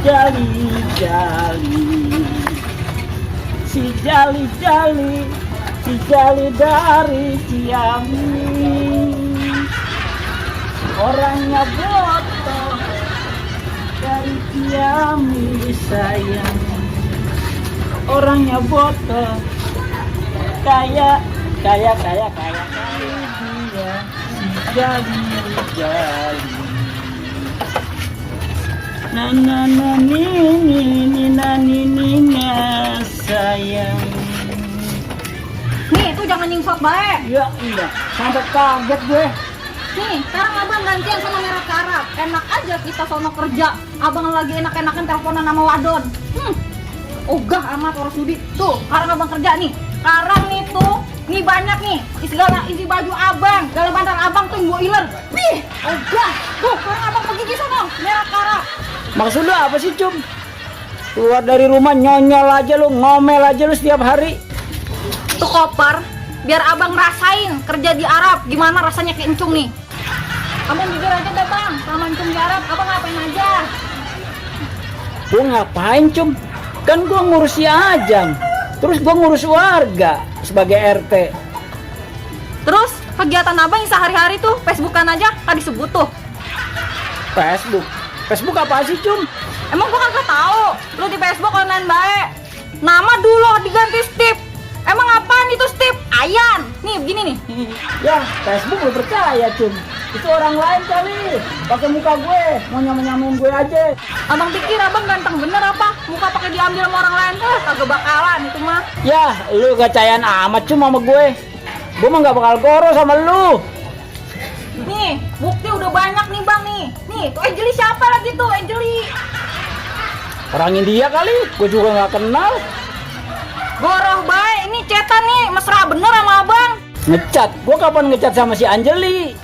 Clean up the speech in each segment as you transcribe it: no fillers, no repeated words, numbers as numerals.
jali-jali, si jali-jali, si jali dari Ciamis. Orangnya botol dari Ciamis sayang. Orangnya botol kaya dia si jali-jali. Nina sayang. Nih, tuh jangan nyingsok baik. Ya enggak, sampai kaget gue. Nih, sekarang abang gantian sama merek Arab. Enak aja kita sono kerja. Abang lagi enak-enakan teleponan sama wadon. Ogah amat orang sudi. Tuh, sekarang abang kerja nih. Sekarang nih tuh, nih banyak nih. Isi baju abang, dalam bandar abang tuh yang iler. Wih, ogah. Tuh, sekarang abang pergi ke sono, merek Arab. Maksud lu apa sih, Cum? Keluar dari rumah nyonyol aja lu, ngomel aja lu setiap hari. Tuh koper, biar abang rasain kerja di Arab. Gimana rasanya ke encung nih. Abang jujur aja deh bang, sama encung di Arab, abang ngapain aja? Gua ngapain, Cum? Kan gua ngurus si Ajang. Terus gua ngurus warga sebagai RT. Terus kegiatan abang yang sehari-hari tuh Facebookan aja kan disebut tuh. Facebook? Facebook apa sih, Cum? Emang gua kagak tahu. Lu di Facebook online baik. Nama dulu diganti Steve. Emang apaan itu Steve? Ayan. Nih begini nih. Ya, Facebook lu percaya, Cum. Itu orang lain kali. Pakai muka gue, mau nyamain gue aja. Abang pikir abang ganteng bener apa? Muka pakai diambil sama orang lain. Kagak bakalan itu mah. Ya, lu gacayan amat, Cum, sama gue. Gue mah gak bakal goro sama lu. Nih, bukti udah banyak nih bang nih. Nih, tuh Angeli siapa lagi tuh Angeli? Orang India kali, gue juga gak kenal. Goroh baik, ini cetan nih, mesra bener sama abang. Ngecat, gue kapan ngecat sama si Anjeli?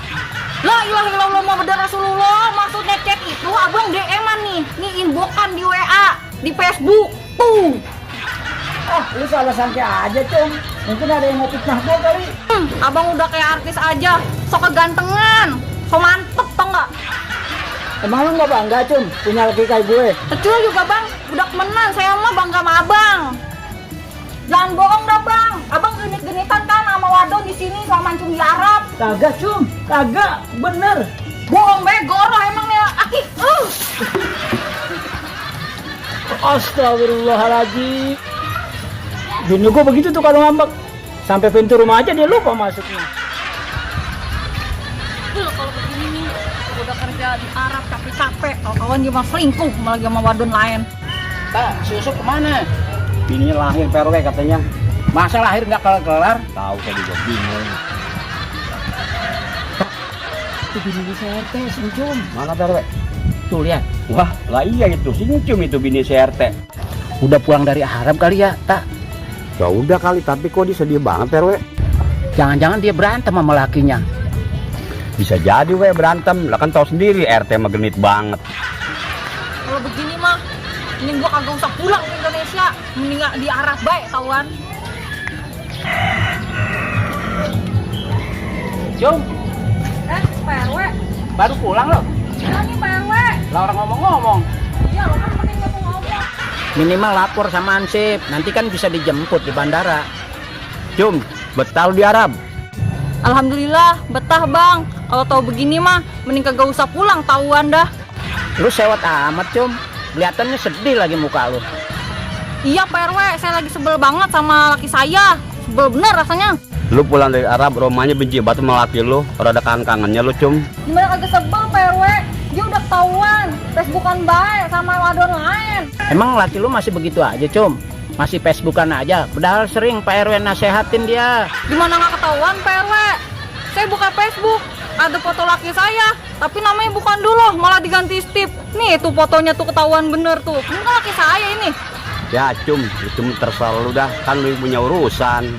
La ilaha illallah Muhammad Rasulullah, maksudnya chat itu abang DM-an nih inboxan di WA, di Facebook, tuh. Ah, lu salah sangka aja, Cum. Mungkin ada yang mau fitnah gue kali. Abang udah kayak artis aja, sok kegantengan, sok mantep tau nggak? Emang lu gak bangga, Cum, punya laki kayak gue? Kecil juga bang, udah kemenan, saya mah bangga sama abang. Jangan bohong dah bang, abang genit-genitan kan sama wadon di sini sama mancung di Arab. Kagak, Cum, kagak, bener. Bohong be, goroh emang ya, aki. Astagfirullahaladzim. Bini gue begitu tuh kalau ngambek. Sampai pintu rumah aja dia lupa masuknya. Kalau begini nih, udah kerja di Arab capek-capek, kawan dia mah selingkuh malah sama wadon lain. Tak, si Yusuf kemana? Bininya lahir PRW katanya. Masa lahir nggak kelar-kelar? Tahu saya juga bingung. Pak, itu bini CRT, Sencum. Mana PRW? Tuh lihat. Wah, lah iya itu, Sencum itu bini CRT. Udah pulang dari Arab kali ya, tak? Ya udah kali, tapi kok dia sedih banget RW? Jangan-jangan dia berantem sama lakinya. Bisa jadi berantem, lah kan tahu sendiri RT mah genit banget. Kalau begini mah, ini gua kagak usah pulang ke Indonesia, mending di Arab baik tauan. Cum, PRW, baru pulang loh. iya nih PRW. Lah orang ngomong-ngomong. Iya lo kan penting ngomong. Minimal lapor sama Ansip, nanti kan bisa dijemput di bandara. Cum, betah lu di Arab? Alhamdulillah, betah bang. Kalau tahu begini mah, mending kagak usah pulang tauan dah. Lu sewot amat, Cum. Kelihatannya sedih lagi muka lu. Iya PRW, saya lagi sebel banget sama laki saya. Sebel bener rasanya. Lu pulang dari Arab, rumahnya benci banget sama laki lu. Rada kangen-kangennya lu, Cum. Gimana kagak sebel PRW? Dia udah ketahuan, Facebookan baik sama wadon lain. Emang laki lu masih begitu aja, Cum? Masih Facebookan aja? Padahal sering Pak RW nasehatin dia. Gimana nggak ketahuan PRW? Saya buka Facebook, ada foto laki saya, tapi namanya bukan dulu, malah diganti Steve. Nih tuh fotonya tuh ketahuan bener tuh. Ini kan laki saya ini. Ya, Cum, itu terserah lu dah. Kan lu yang punya urusan.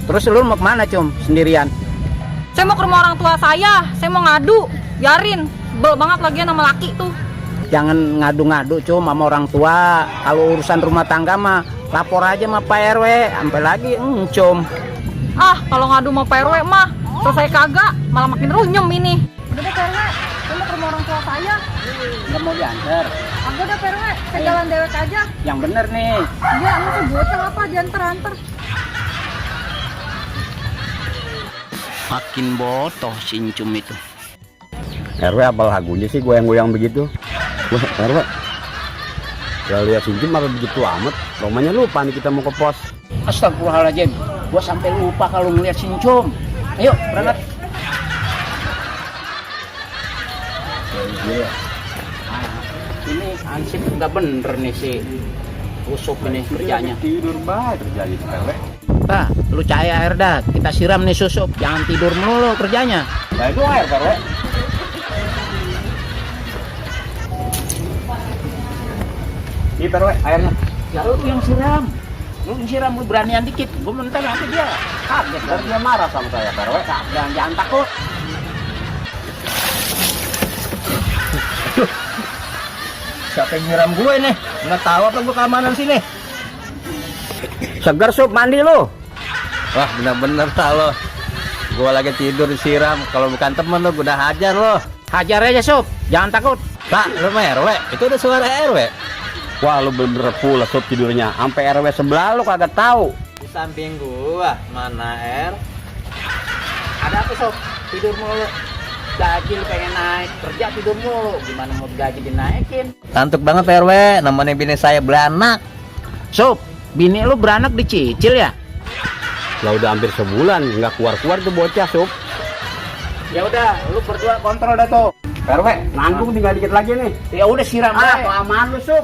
Terus lu mau kemana, Cum? Sendirian? Saya mau ke rumah orang tua saya mau ngadu. Biarin, sebel banget lagi sama laki tuh. Jangan ngadu-ngadu, Cum, sama orang tua. Kalau urusan rumah tangga mah lapor aja sama Pak RW. Sampai lagi, Cum. Ah, kalau ngadu sama PRW mah selesai kagak, malah makin runyem ini. Udah deh PRW, saya mau ke rumah orang tua saya. Nggak mau diantar? Agak dah PRW, saya jalan dewek aja. Yang bener nih. Iya, lu tuh bocah apa diantar-antar. Makin botoh si Encum itu. RW apa lagunya sih goyang-goyang begitu? Wah, RW. Kalau lihat si Encum apa begitu amat? Romanya lupa nih kita mau ke pos. Astagfirullahaladzim, gua sampai lupa kalau ngeliat si Encum. Ayo, berangkat. Ini ansip nggak bener nih si Usup ini kerjanya. Tidur banget kerjanya si RW. Pak, lu cahaya air dah, kita siram nih Susup. Jangan tidur melulu kerjanya. Nah itu air RW. Ini RW airnya. Ya lu yang siram. Lu siram, lu beranian dikit. Gua mentar nanti dia kaget. Dan dia marah sama saya RW. Jangan takut. Siapa yang nyiram gue nih? Nggak tahu apa gue keamanan sini. Segar Sup, mandi lu. Wah bener-bener tak lo. Gue lagi tidur disiram. Kalau bukan temen lo gue udah hajar lo. Hajar aja Sup, jangan takut. Tak, lo mah RW. Itu udah suara RW. Wah lu bener-bener pula Sup tidurnya. Sampai RW sebelah lu kagak tahu. Di samping gua mana Ada apa Sup? Tidur mulu. Gaji lu pengen naik, kerja tidur mulu. Gimana mau gaji dinaikin? Ngantuk banget RW. Namanya bini saya beranak. Sup, bini lu beranak dicicil ya? Lah udah hampir sebulan nggak keluar-keluar tuh bocah Sup. Ya udah, lu berdua kontrol dah tuh. RW, nanggung tinggal dikit lagi nih. Ya udah siram deh. Kelamaan lu Sup.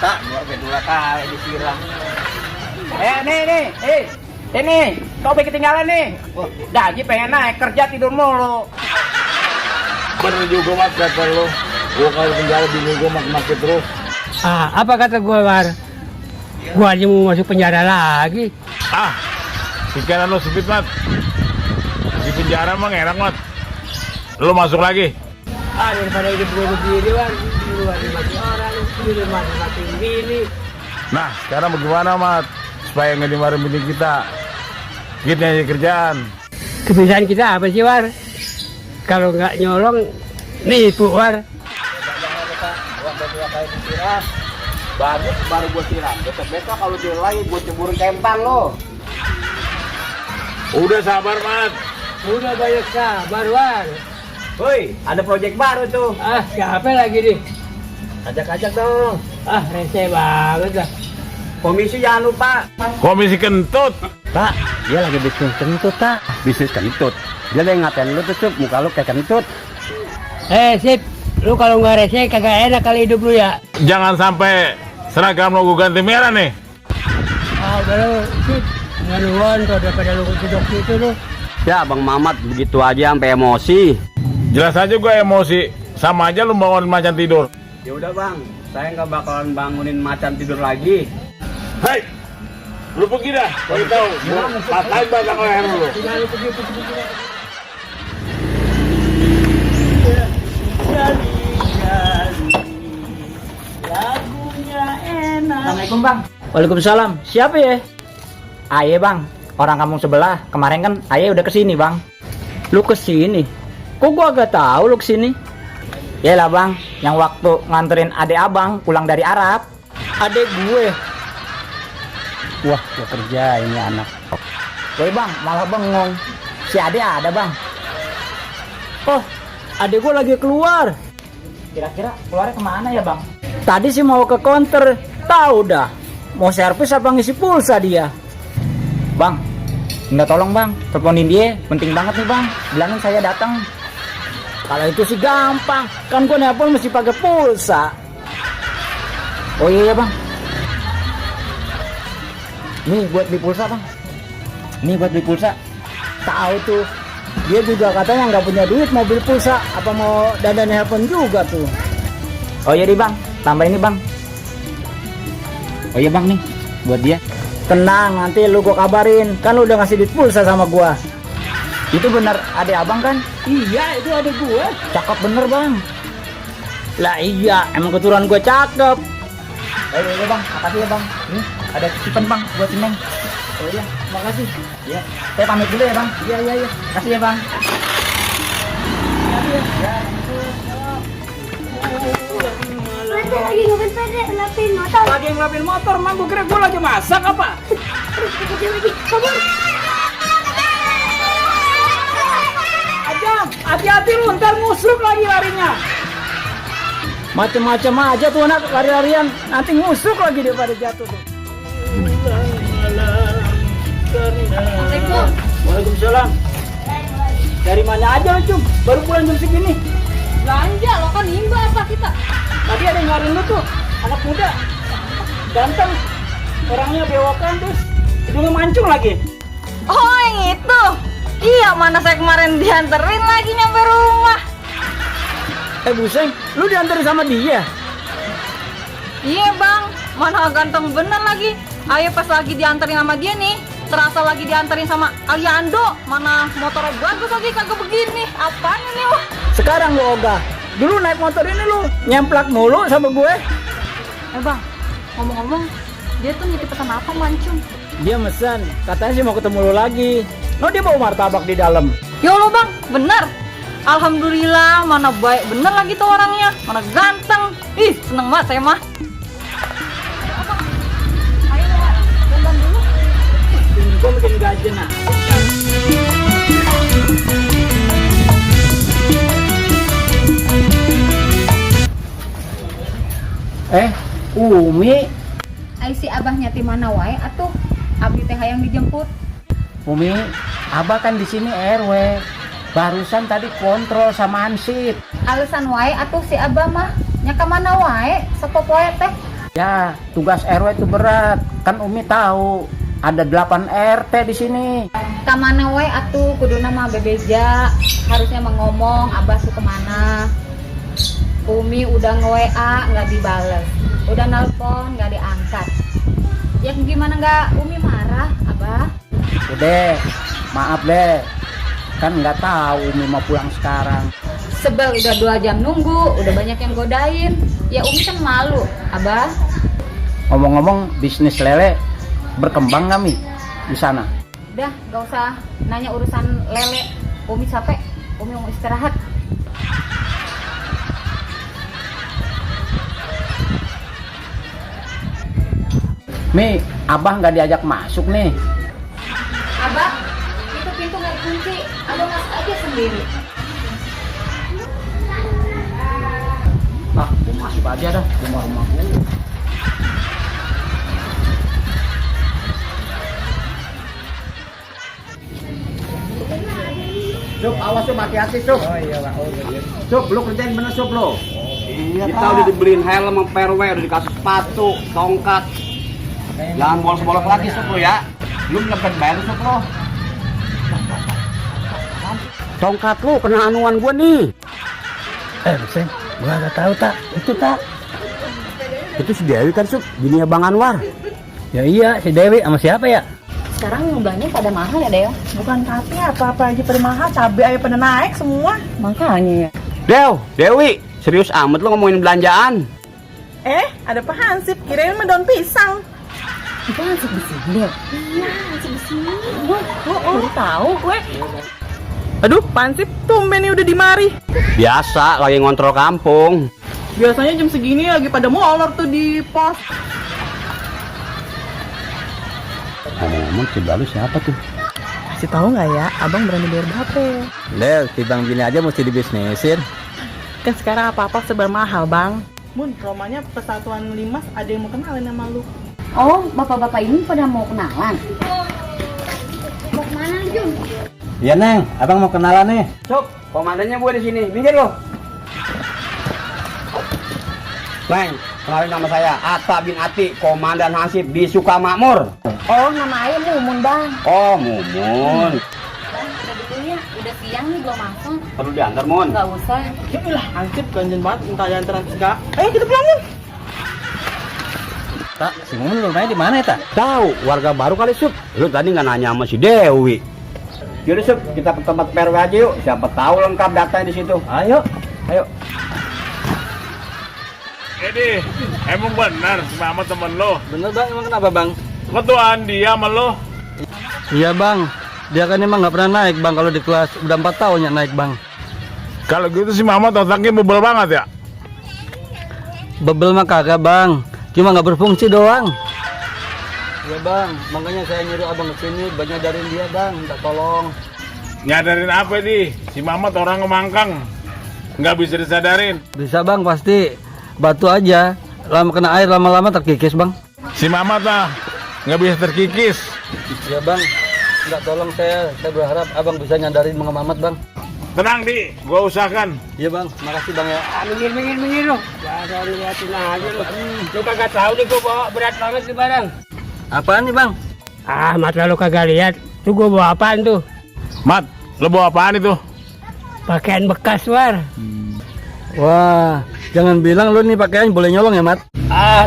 Tak, gua kedua kali disiram. Ini, kau ketinggalan nih. Gaji pengen naik, kerja tidur mulu. Bener juga mas kata lo. Gua kalau penjara bini gua makin terus. Apa kata gua, War? Gua aja mau masuk penjara lagi. Pikiran lo sempit mat. Di penjara mah enak mat. Lo masuk lagi. Daripada hidup gua begini, War. Di luar dimati orang, di rumah dimati bini. Nah sekarang bagaimana mat? Supaya nggak dimarahin bini kita. Kita aja kerjaan. Kebiasaan kita apa sih, War? Kalau nggak nyolong, nipu, War. Gua berdua kali disiram. Baru gua siram. Besok kalau dia lagi gua ceburin kempang lo. Udah sabar mat. Udah banyak sabar, War. Woi, ada proyek baru tuh. Siapa lagi nih? Ajak-ajak dong. Rese banget lah. Komisi jangan lupa. Komisi kentut. Tak, dia lagi bisnis kentut tak. Bisnis kentut. Dia lagi ngatain lu tuh Sup, muka lu kayak kentut. Sip. Lu kalau nggak rese kagak enak kali hidup lu ya. Jangan sampai seragam lo gua ganti merah nih. Udah lu, Sip. Nggak nuan tuh daripada lu kedok situ lu. Ya Bang Mamat begitu aja sampai emosi. Jelas aja gue emosi. Sama aja lu bangun macan tidur. Ya udah Bang, saya nggak bakalan bangunin macan tidur lagi. Hei, lu pergi dah. Kau tahu, gua patahin batang leher lu. Assalamualaikum Bang. Waalaikumsalam. Siapa ya? Aye Bang, orang kampung sebelah. Kemarin kan Aye udah kesini Bang. Lu kesini? Kok gua agak tahu lu kesini? Yalah Bang, yang waktu nganterin adek abang pulang dari Arab. Adek gue. Wah, gua kerja ini anak. Woi Bang, malah bengong. Si adek ada Bang. Oh, adek gua lagi keluar. Kira-kira keluarnya kemana ya Bang? Tadi sih mau ke counter. Tahu dah, mau servis apa ngisi pulsa dia. Bang, minta tolong Bang, teleponin dia, penting banget nih Bang. Bilangin saya datang. Kalau itu sih gampang, kan gua nelpon mesti pakai pulsa. Oh iya Bang. Nih buat beli pulsa Bang. Nih buat beli pulsa. Tahu tuh, dia juga katanya nggak punya duit mau beli pulsa, apa mau dandan nelpon juga tuh. Oh iya deh Bang, tambah ini Bang. Oh iya Bang nih, buat dia. Tenang, nanti lu gua kabarin. Kan lu udah ngasih duit pulsa sama gua. Itu bener adek abang kan? Iya, itu adek gua. Cakep bener Bang. Lah iya, emang keturunan gua cakep. Iya Bang, makasih ya Bang. Nih, ada titipan Bang buat si Neng. Oh iya, makasih. Iya, saya pamit dulu ya Bang. Iya. Makasih ya Bang. Makasih ya. lagi ngapain pede, lapin motor. Lagi ngelapin motor, emang gue kira gue lagi masak apa? Kerja lagi, kabur. Ajam, hati-hati lu, ntar ngusruk lagi larinya. Macem-macem aja tuh anak lari-larian, nanti ngusruk lagi daripada jatuh tuh. Assalamualaikum. Waalaikumsalam. Dari mana aja lu, Cum? Baru pulang jam segini. Belanja lo kan nimba apa kita? Tadi ada yang nyariin lu tuh, anak muda. Ganteng. Orangnya bewokan terus hidungnya mancung lagi. Oh yang itu. Iya mana saya kemarin dianterin lagi nyampe rumah. Buseng, lu diantarin sama dia? Iya bang, mana ganteng bener lagi. Ayo pas lagi dianterin sama dia nih, terasa lagi dianterin sama Aliando. Mana motornya bagus lagi kagak begini. Apaan ini wah? Sekarang lu ogah. Dulu naik motor ini lu nyemplak mulu sama gue. Bang, ngomong-ngomong, dia tuh nitip pesan apa mancung? Dia mesen, katanya sih mau ketemu lu lagi. No, dia bawa martabak di dalam. Ya Allah bang, bener. Alhamdulillah, mana baik bener lagi tuh orangnya. Mana ganteng. Ih, seneng banget saya mah. Ayo Bang, jalan dulu. Gue bikin gajen nah. Umi. Ai si abahnya ti mana wae atuh? Abdi teh hayang dijemput. Umi, abah kan di sini RW. Barusan tadi kontrol sama Ansip. Alasan wae atuh si abah mah. Nya ka mana wae sapop wae teh. Ya, tugas RW itu berat. Kan Umi tahu ada 8 RT di sini. Ka mana wae atuh kuduna mah bebeja. Harusnya mengomong abah tuh kemana. Umi udah nge-WA nggak dibales. Udah nelpon nggak diangkat. Ya gimana nggak Umi marah, abah? Udah, maaf deh. Kan nggak tahu Umi mau pulang sekarang. Sebel udah 2 jam nunggu, udah banyak yang godain. Ya Umi kan malu, abah. Ngomong-ngomong, bisnis lele berkembang nggak Mi di sana? Udah, gak usah nanya urusan lele. Umi capek, Umi mau istirahat. Mi, abah nggak diajak masuk nih. Abah, itu pintu nggak dikunci. Abah masuk aja sendiri. Ah, gue masuk aja dah rumah-rumah gue. Sup, awas Sup, hati-hati Sup. Oh iya Pak. Oh iya. Sup, lu kerjain bener Sup lu. Iya, kita udah dibeliin helm sama perwe, udah dikasih sepatu, tongkat. Jangan bolos-bolos lagi Sup lu ya. Belum dapat bayar Sup lu. Tongkat lu kena anuan gua nih. Buseng, gua nggak tahu tak. Itu tak. Itu si Dewi kan Sup, bininya Bang Anwar. Ya iya, si Dewi sama siapa ya? Sekarang jumlahnya pada mahal ya, Deo? Bukan tapi apa-apa aja pada mahal, cabai aja pada naik semua. Makanya ya. Dewi, serius amat lu ngomongin belanjaan. Ada Pak Hansip, kirain mah daun pisang. Itu langsung di sini, Deo? Iya, langsung di sini. Baru tahu gue. Aduh, Pak Hansip, tumben nih udah dimari. Biasa, lagi ngontrol kampung. Biasanya jam segini lagi pada molor tuh di pos. Ngomong-ngomong, si Balu siapa tuh? Kasih tahu nggak ya, abang berani bayar berapa? Del, timbang gini aja mesti dibisnisin. Kan sekarang apa-apa serba mahal, Bang. Bun, romanya Persatuan Limas ada yang mau kenalin sama lu. Oh, bapak-bapak ini pada mau kenalan. Mau kemana, Jun? Iya Neng, abang mau kenalan nih. Sup, komandannya gue di sini. Minggir lo. Neng, kenalin nama saya Atta bin Ati, Komandan Hansip di Sukamakmur. Oh, nama ayah Mumun, Bang. Oh, Mumun. Bang, udah dulu ya. Udah siang nih belum masak. Perlu diantar, Mon. Nggak usah. Yalah, Hansip ganjen banget, minta antaran segala. Ayo kita pulang, Mun. Tak, si Mumun rumahnya di mana ya, Tak? Tahu, warga baru kali, Sup. Lu tadi nggak nanya sama si Dewi. Yaudah, Sup, kita ke tempat PRW aja yuk. Siapa tahu lengkap datanya di situ. Ayo. Edi, emang benar si Mama temen lo? Bener Bang, emang kenapa Bang? Ketuaan dia sama lo? Iya Bang, dia kan emang nggak pernah naik Bang kalau di kelas. Udah 4 tahun ya naik Bang. Kalau gitu si Mama otaknya bebel banget ya? bebel mah kagak bang, cuma nggak berfungsi doang. Ya bang, makanya saya nyuruh abang kesini buat nyadarin dia bang, minta tolong. Nyadarin apa di? Si Mamat orang ngemangkang, nggak bisa disadarin. Bisa bang pasti, batu aja, lama kena air lama-lama terkikis bang. Si Mamat lah nggak bisa terkikis. Ya bang, nggak tolong saya berharap abang bisa nyadarin Mang Mamat bang. Tenang di, gua usahakan. Iya bang, makasih bang ya. Minggir lu. Jangan liatin aja lu. Lu kagak tahu nih gua bawa berat banget nih barang. Apaan nih bang? Mata lu kagak lihat. Tuh gua bawa apaan tuh? Mat, lo bawa apaan itu? Pakaian bekas, War. Wah, jangan bilang lu nih pakaian boleh nyolong ya Mat?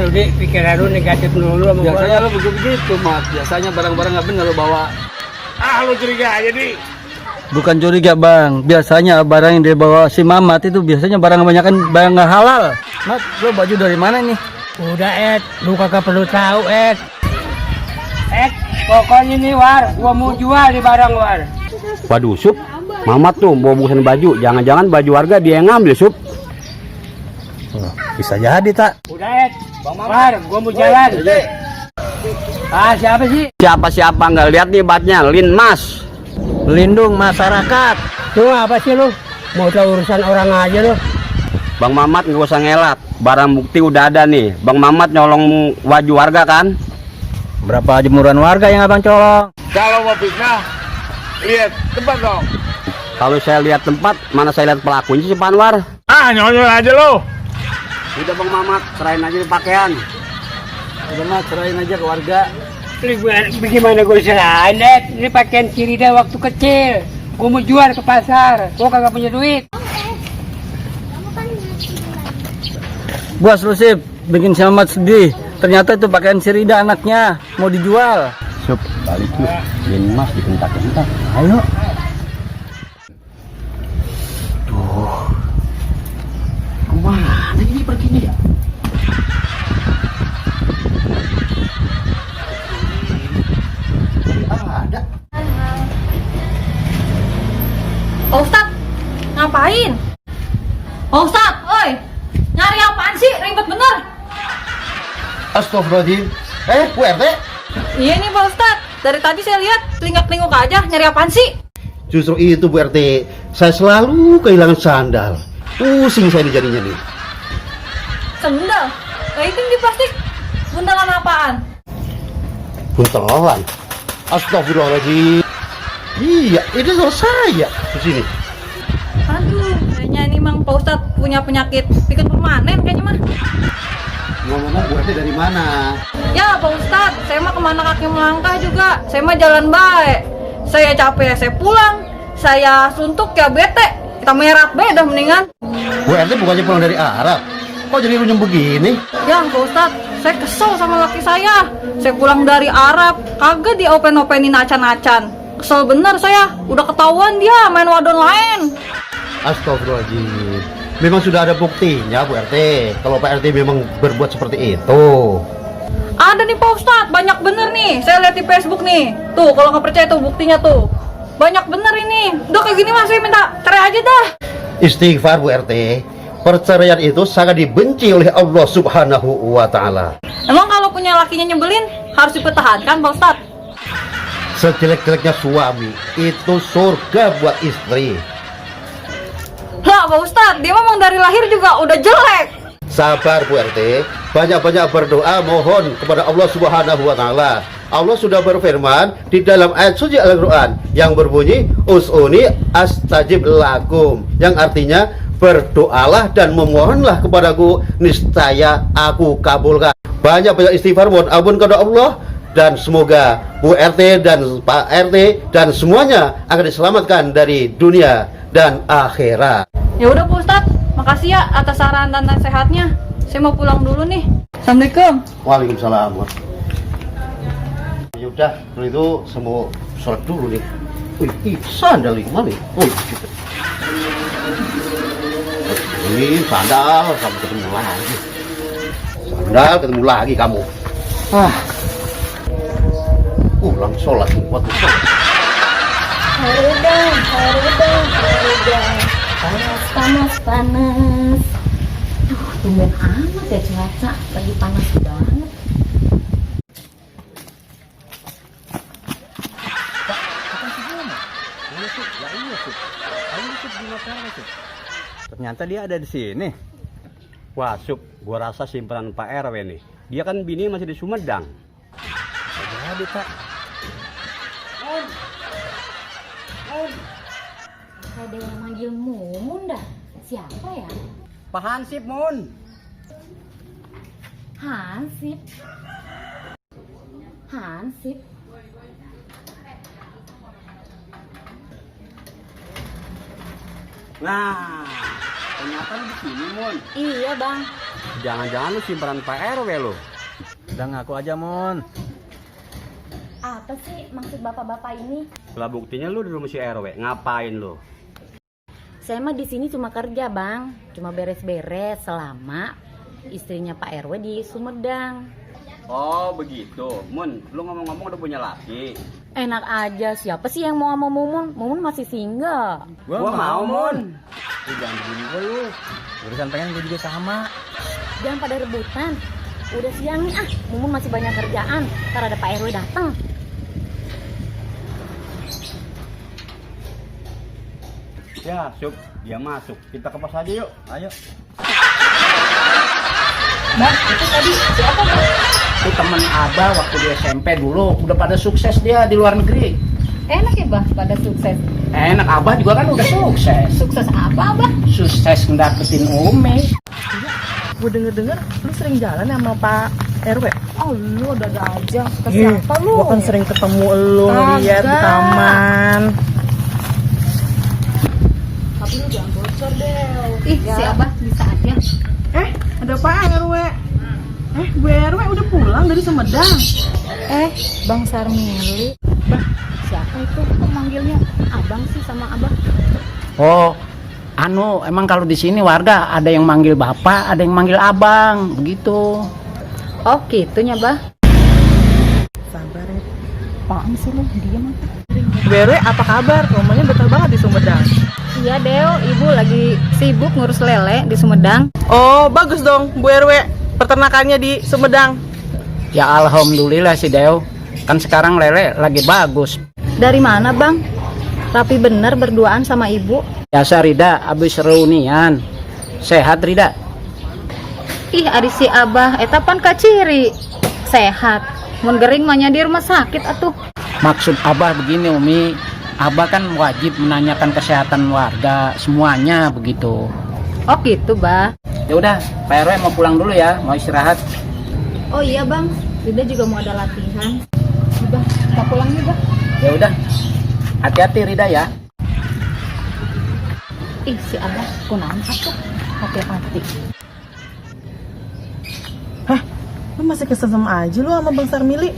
Lu nih pikiran lu negatif dulu sama gua. Biasanya lu begitu Mat, biasanya barang-barang nggak bener lu bawa. Lo curiga aja di. Bukan curiga bang, biasanya barang yang dibawa si Mamat itu biasanya barang kebanyakan barang nggak halal. Mat, lu baju dari mana nih? Udah Ed, lu kagak perlu tahu Ed. Pokoknya nih War, gua mau jual di barang War. Waduh, Sup, Mamat tuh bawa bungkusan baju, jangan-jangan baju warga dia yang ngambil, Sup. Bisa jadi tak? Udah Ed, War, gua mau jalan. Siapa sih? Siapa-siapa nggak lihat nih batnya, Linmas. Lindung masyarakat. Lu apa sih lu? Mau tahu urusan orang aja lu? Bang Mamat nggak usah ngelak, barang bukti udah ada nih. Bang Mamat nyolong baju warga kan? Berapa jemuran warga yang abang colong? Kalau mau fitnah, lihat tempat dong. Kalau saya lihat tempat, mana saya lihat pelakunya si Panwar. Nyonyol aja lo. Udah Bang Mamat, serahin aja di pakaian. Udah Mat, serahin aja ke warga. Bagaimana gue serahin Ed? Ini pakaian Cirida waktu kecil. Gue mau jual ke pasar. Gue kagak punya duit. Bos lu sih bikin si Mamat sedih. Ternyata itu pakaian si Rida anaknya mau dijual. Sup, balik tuh. Linmas dikentak-kentak. Ayo. Kemana ini perginya ya? Ada. Pak Ustadz, ngapain? Pak Ustadz, oi, nyari apaan sih? Ribet bener. Astagfirullahaladzim. Bu RT? Iya nih Pak Ustadz, dari tadi saya lihat telingak-telinguk aja, nyari apaan sih? Justru itu Bu RT, saya selalu kehilangan sandal. Pusing saya nih jadinya nih. Sendal? Itu yang di plastik. Bundalan apaan? Buntelan. Astagfirullahaladzim. Iya, ini salah saya. Di sini. Aduh, kayaknya ini Mang Pak Ustadz punya penyakit pikun permanen kayaknya mah. Ngomong-ngomong Bu RT dari mana? Ya Pak Ustadz, saya mah kemana kaki melangkah juga. Saya mah jalan baik. Saya capek, saya pulang. Saya suntuk ya bete. Kita merat beda mendingan. Bu RT bukannya pulang dari Arab? Kok jadi runyem begini? Ya Pak Ustadz, saya kesel sama laki saya. Saya pulang dari Arab, kagak diopen-openin acan-acan. Kesel bener saya, udah ketahuan dia main wadon lain. Astagfirullahaladzim. Memang sudah ada buktinya Bu RT. Kalau Pak RT memang berbuat seperti itu. Ada nih Pak Ustadz, banyak bener nih. Saya lihat di Facebook nih. Tuh, kalau nggak percaya tuh buktinya tuh. Banyak bener ini. Udah kayak gini mah saya minta cerai aja dah. Istighfar Bu RT. Perceraian itu sangat dibenci oleh Allah Subhanahu wa Ta'ala. Emang kalau punya lakinya nyebelin harus dipertahankan Pak Ustadz? Sejelek-jeleknya suami itu surga buat istri. Lah Pak Ustadz, dia memang dari lahir juga udah jelek. Sabar Bu RT, banyak-banyak berdoa mohon kepada Allah Subhanahu wa Ta'ala. Allah sudah berfirman di dalam ayat suci Al-Quran yang berbunyi Us'uni astajib lakum, yang artinya berdoalah dan memohonlah kepadaku, niscaya aku kabulkan. Banyak-banyak istighfar mohon ampun kepada Allah, dan semoga Bu RT dan Pak RT dan semuanya akan diselamatkan dari dunia dan akhirat. Ya udah Pak Ustadz, makasih ya atas saran dan nasihatnya. Saya mau pulang dulu nih. Assalamualaikum. Waalaikumsalam. Ya udah, kalau itu semua sholat dulu nih. Wih, sandal ini kemana? Wih, gitu. Ini sandal, kamu ketemu lagi. Sandal ketemu lagi kamu. Ulang sholat waktu sholat. Udah. Panas. tumben amat ya cuaca, lagi panas banget. Ternyata dia ada di sini. Wah, Sup, gua rasa simpanan Pak RW nih. Dia kan bini masih di Sumedang. Jadi, Pak. Ada yang manggil Mumun dah. Siapa ya? Pak Hansip, Mun. Hansip. Hansip. Nah, ternyata lu di sini, Mun. Iya bang. Jangan-jangan lu simpanan Pak RW lu. Udah ngaku aja, Mon. Apa sih maksud bapak-bapak ini? Lah buktinya lu di rumah si RW. Ngapain lu? Saya mah di sini cuma kerja bang, cuma beres-beres selama istrinya Pak RW di Sumedang. Oh, begitu. Mun, lu ngomong-ngomong udah punya laki. Enak aja, siapa sih yang mau sama Mumun? Mumun masih single. Gua mau, Mun. Jangan begini gua lu. Urusan pengen gue juga sama. Jangan pada rebutan. Udah siang nih Mumun masih banyak kerjaan. Ntar ada Pak RW datang. Ya, Sup, dia masuk. Kita ke pos aja yuk. Ayo. Bang, itu tadi siapa bang? Itu temen Abah waktu di SMP dulu. Udah pada sukses dia di luar negeri. Enak ya bang, pada sukses. Enak, Abah juga kan udah sukses. Sukses apa bang? Sukses ngedapetin Umi. Gue denger-denger lu sering jalan sama Pak RW. Oh lu ada aja. Ke siapa lu? Gue kan sering ketemu lu ngeliat di taman. Tapi lu jangan bocor deh. Ih, si Abah bisa aja. Ada Pak RW. Bu RW udah pulang dari Sumedang. Bang Sarmili. Bah, siapa itu? Kok manggilnya Abang sih sama Abah? Oh, emang kalau di sini warga ada yang manggil bapak, ada yang manggil abang, begitu. Oh, gitunya, Bah. Sabar ya. Apaan sih lu? Diam apa? Bu RW apa kabar? Rumahnya betah banget di Sumedang. Iya, Deo, Ibu lagi sibuk ngurus lele di Sumedang. Oh, bagus dong Bu RW. Peternakannya di Sumedang. Ya alhamdulillah sih Deo. Kan sekarang lele lagi bagus. Dari mana, Bang? Rapi bener berduaan sama Ibu. Biasa Rida, abis reunian. Sehat Rida? Ih, ari si Abah eta pan kaciri. Sehat. Mun gering mah di rumah sakit atuh. Maksud Abah begini Umi, Abah kan wajib menanyakan kesehatan warga semuanya begitu. Oh gitu, Bah. Ya udah, Pak RW mau pulang dulu ya, mau istirahat. Oh iya, Bang. Rida juga mau ada latihan. Udah, kita pulang nih, Bah. Ya udah. Hati-hati Rida ya. Ih, si Abah kunaon atuh. Hati-hati. Lu masih kesel aja lu sama Bang Sarmili?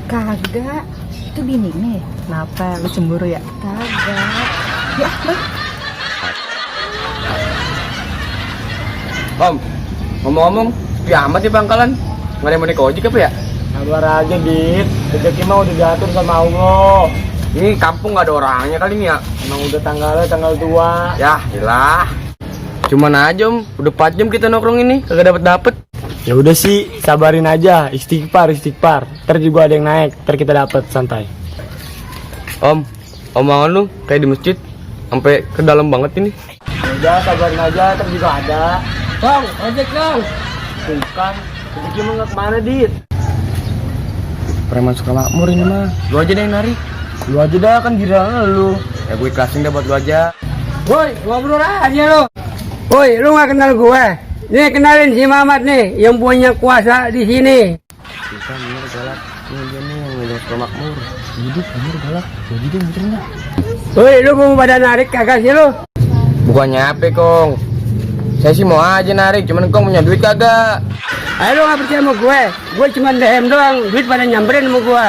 Kagak. Itu bini nih. Kenapa? Lu cemburu ya? Kagak. Ya, Bang. Om, ngomong-ngomong, kiamat di Bangkalan. Nggak ada yang mau nikah ojek apa ya? Sabar aja, Dit. Rezeki mah udah diatur sama Allah. Ini kampung nggak ada orangnya kali ini ya? Emang udah tanggal tua. Ya, ilah. Cuman aja Om, udah 4 jam kita nongkrong ini, kagak dapet. Ya udah sih, sabarin aja. Istighfar. Ntar juga ada yang naik, ntar kita dapet santai. Om, omongan lu kayak di masjid, sampai ke dalam banget ini. Udah, sabarin aja, ntar juga ada. Bang, ojek dong. Bukan, rezeki mah nggak kemana, Dit. Preman suka makmur ini mah. Lu aja deh yang narik. Lu aja dah, kan giliran lu. Ya gue ikhlasin dah buat lu aja. Woi, ngobrol aja lo. Woi, lu gak kenal gue? Nih kenalin si Mamat nih, yang punya kuasa di sini. Bisa bener galak. Ini dia nih yang ngomong suka makmur. Hidup bener galak. Jadi dia muternya. Woi, lu mau pada narik kagak sih lu? Bukannya apa, Kong? Saya sih mau aja narik, cuman Kong punya duit kagak. Ayo lu gak percaya sama gue? Gue cuma DM doang, duit pada nyamperin sama gue.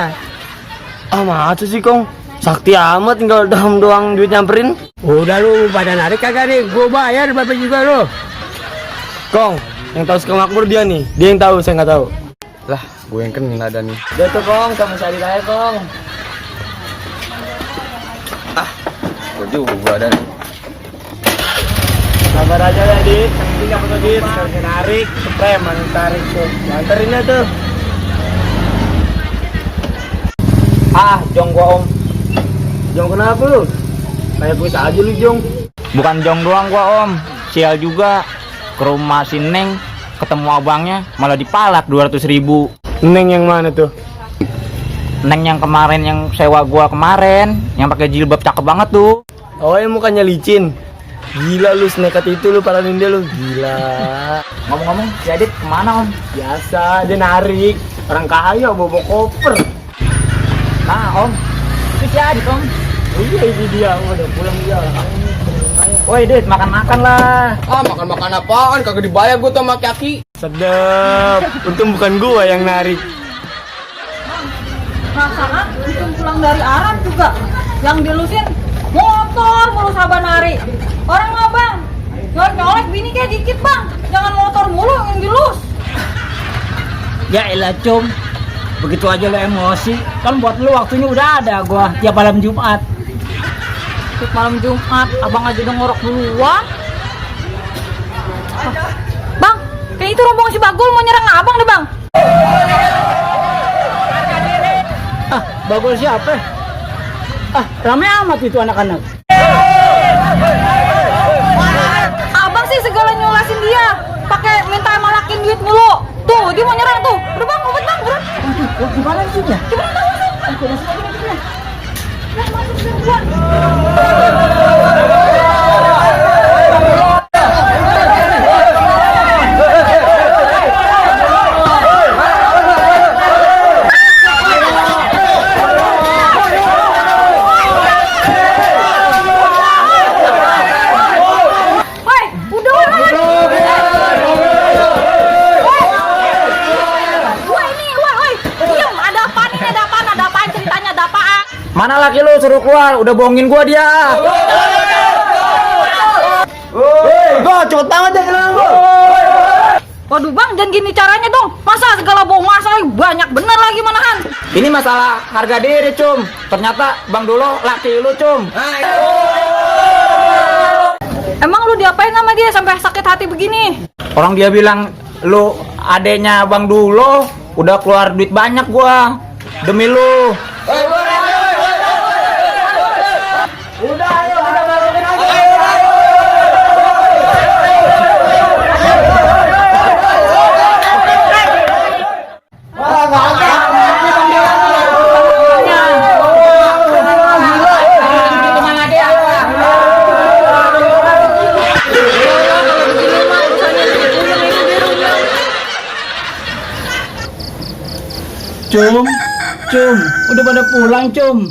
Ah, masa sih, Kong? Sakti amat tinggal doang duit nyamperin. Udah lu pada narik kagak nih? Gue bayar bapak juga lu. Kong, yang tahu suka makmur dia nih. Dia yang tahu, saya nggak tahu. Lah, gue yang kena ada nih. Udah tuh, Kong, sama cari saya, Kong. Gue juga ada nih. Sabar aja ya, Dit. Yang penting dapat duit. Sekali narik, preman tarik tuh. Anterin aja tuh. Jong gua om. Jong kenapa lu? Kayak gue aja lu, Jong. Bukan Jong doang gua om, sial juga. Ke rumah si Neng, ketemu abangnya, malah dipalak 200.000. Neng yang mana tuh? Neng yang kemarin yang sewa gua kemarin, yang pakai jilbab cakep banget tuh. Oh, yang mukanya licin. Gila lu, senekat itu lu paranin dia lu. Gila. Ngomong-ngomong, si Adit kemana om? Biasa, dia narik. Orang kaya bawa koper. Nah om, itu si Adit om. Oh iya, ini dia. Udah pulang dia. Woi Dit, makan-makan lah. Makan apaan? Kagak dibayar gua tuh sama Kaki. Sedap. Untung bukan gua yang narik. Perasaan itu pulang dari Arab juga yang dilusin motor mulu sabar nari. Orang abang nyolek bini kayak dikit bang, jangan motor mulu yang dilus. Ya elah cum, begitu aja lo emosi. Kan buat lu waktunya udah ada gua tiap malam Jumat. Tiap malam Jumat abang aja udah ngorok duluan. Bang, kayak itu rombongan si Bagul mau nyerang abang deh bang. Bagul siapa? Rame amat itu anak-anak. Abang sih segala nyolasin dia, pakai minta malakin duit mulu. Tuh, dia mau nyerang tuh. Udah bang, obat bang, berat. Gimana sih ya? Gimana tahu sih? Nah, masuk sembuhan. Mana laki lu suruh keluar, udah bohongin gua dia. Gua cepet banget deh kenal gua. Waduh bang, jangan gini caranya dong. Masa segala bohong masalah banyak bener lagi manahan. Ini masalah harga diri cum. Ternyata Bang Dulo laki lu cum. Emang lu diapain sama dia sampai sakit hati begini? Orang dia bilang lu adenya Bang Dulo, udah keluar duit banyak gua demi lu. Cum, udah pada pulang cum.